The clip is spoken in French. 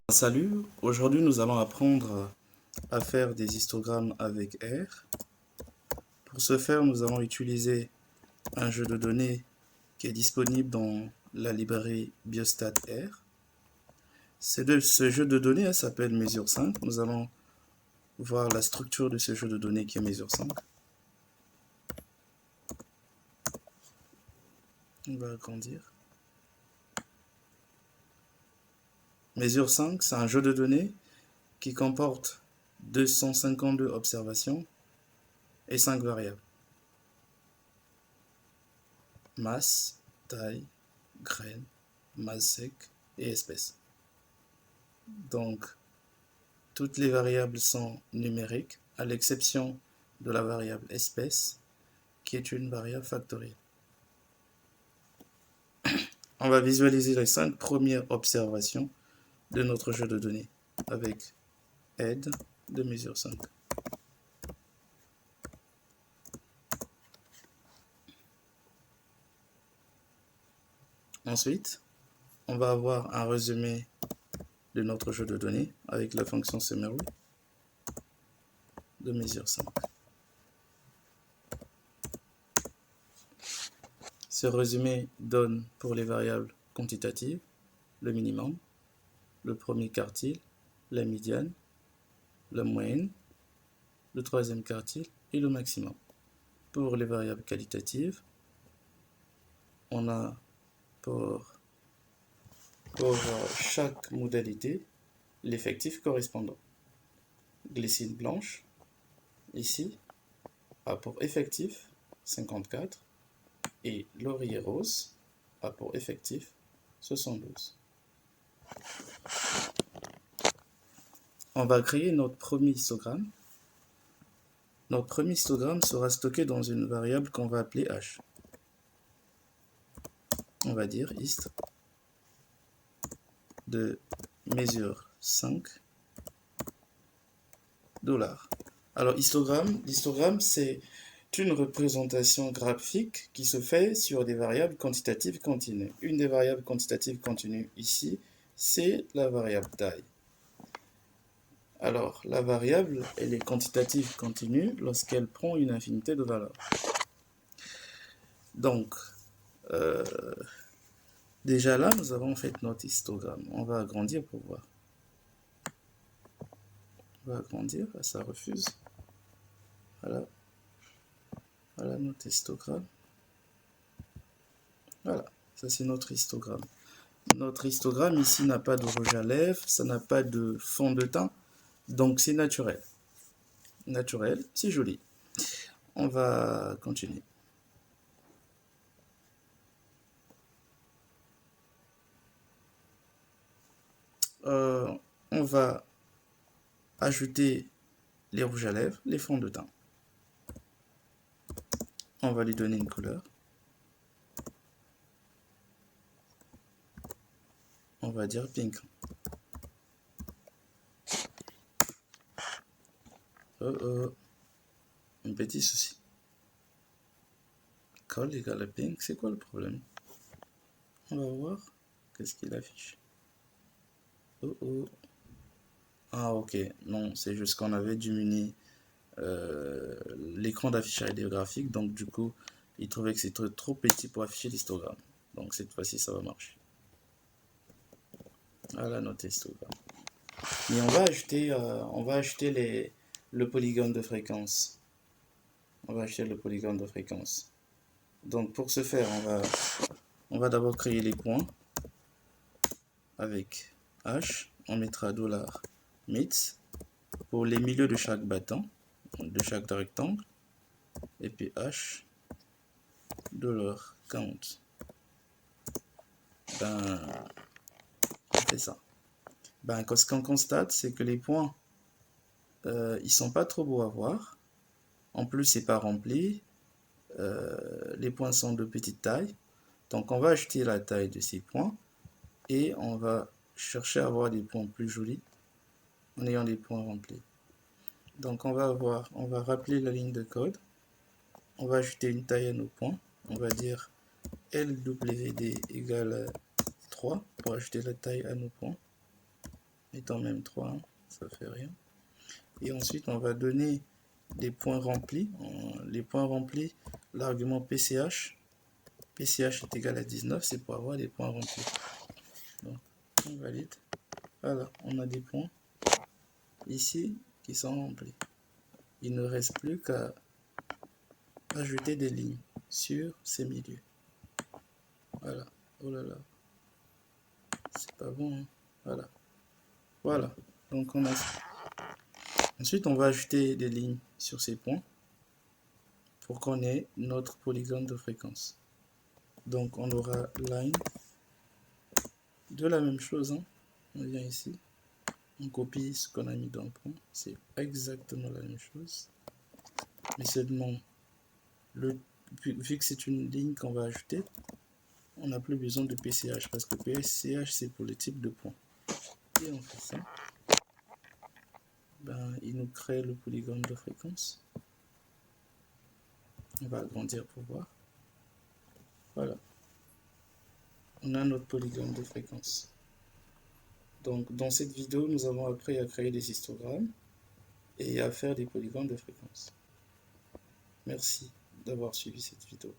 Salut, aujourd'hui nous allons apprendre à faire des histogrammes avec R. Pour ce faire, nous allons utiliser un jeu de données qui est disponible dans la librairie Biostat R. Ce jeu de données s'appelle Mesure 5. Nous allons voir la structure de ce jeu de données qui est Mesure 5. On va agrandir. Mesure 5, c'est un jeu de données qui comporte 252 observations et 5 variables. Masse, taille, graine, masse sec et espèce. Donc, toutes les variables sont numériques, à l'exception de la variable espèce, qui est une variable factorielle. On va visualiser les 5 premières observations de notre jeu de données avec aide de mesure 5. Ensuite, on va avoir un résumé de notre jeu de données avec la fonction summary de mesure 5. Ce résumé donne pour les variables quantitatives le minimum, le premier quartile, la médiane, la moyenne, le troisième quartile et le maximum. Pour les variables qualitatives, on a pour chaque modalité l'effectif correspondant. Glycine blanche, ici, a pour effectif 54 et laurier rose a pour effectif 72. On va créer notre premier histogramme. Notre premier histogramme sera stocké dans une variable qu'on va appeler h. On va dire hist de mesure 5 $. Alors l'histogramme c'est une représentation graphique qui se fait sur des variables quantitatives continues. Une des variables quantitatives continues ici, c'est la variable taille. Alors, la variable, elle est quantitative continue lorsqu'elle prend une infinité de valeurs. Donc, déjà là, nous avons fait notre histogramme. On va agrandir pour voir. On va agrandir, ça refuse. Voilà. Voilà notre histogramme. Voilà, ça c'est notre histogramme. Notre histogramme ici n'a pas de rouge à lèvres, ça n'a pas de fond de teint, donc c'est naturel. Naturel, c'est joli. On va continuer. On va ajouter les rouges à lèvres, les fonds de teint. On va lui donner une couleur. On va dire pink. Un petit souci. Col égale à pink, c'est quoi le problème? On va voir. Qu'est-ce qu'il affiche? Ah ok, non, c'est juste qu'on avait diminué l'écran d'affichage idéographique, donc du coup, il trouvait que c'était trop petit pour afficher l'histogramme. Donc cette fois-ci, ça va marcher. Voilà notre histogramme. Et on va ajouter le polygone de fréquence. On va ajouter le polygone de fréquence. Donc pour ce faire, on va d'abord créer les points avec H. On mettra $mits pour les milieux de chaque bâton, de chaque rectangle, et puis H $count. On fait ça. Ce qu'on constate, c'est que les points, ils sont pas trop beaux à voir. En plus, c'est pas rempli. Les points sont de petite taille. Donc, on va ajouter la taille de ces points et on va chercher à avoir des points plus jolis en ayant des points remplis. Donc, on va rappeler la ligne de code. On va ajouter une taille à nos points. On va dire LWD égale 3 pour ajouter la taille à nos points. Mettons même 3, hein, ça fait rien. Et ensuite, on va donner des points remplis. Les points remplis, l'argument PCH. PCH est égal à 19, c'est pour avoir des points remplis. Donc, on valide. Voilà, on a des points ici qui sont remplis. Il ne reste plus qu'à ajouter des lignes sur ces milieux. Voilà. Oh là là. C'est pas bon, hein. Voilà. Voilà. Donc, on a... Ensuite, on va ajouter des lignes sur ces points pour qu'on ait notre polygone de fréquence. Donc, on aura line de la même chose, hein. On vient ici, on copie ce qu'on a mis dans le point, c'est exactement la même chose, mais seulement, vu que c'est une ligne qu'on va ajouter, on n'a plus besoin de PCH, parce que PCH c'est pour le type de point. Et on fait ça, ben, il nous crée le polygone de fréquence. On va agrandir pour voir. Voilà. On a notre polygone de fréquence. Donc, dans cette vidéo, nous avons appris à créer des histogrammes et à faire des polygones de fréquence. Merci d'avoir suivi cette vidéo.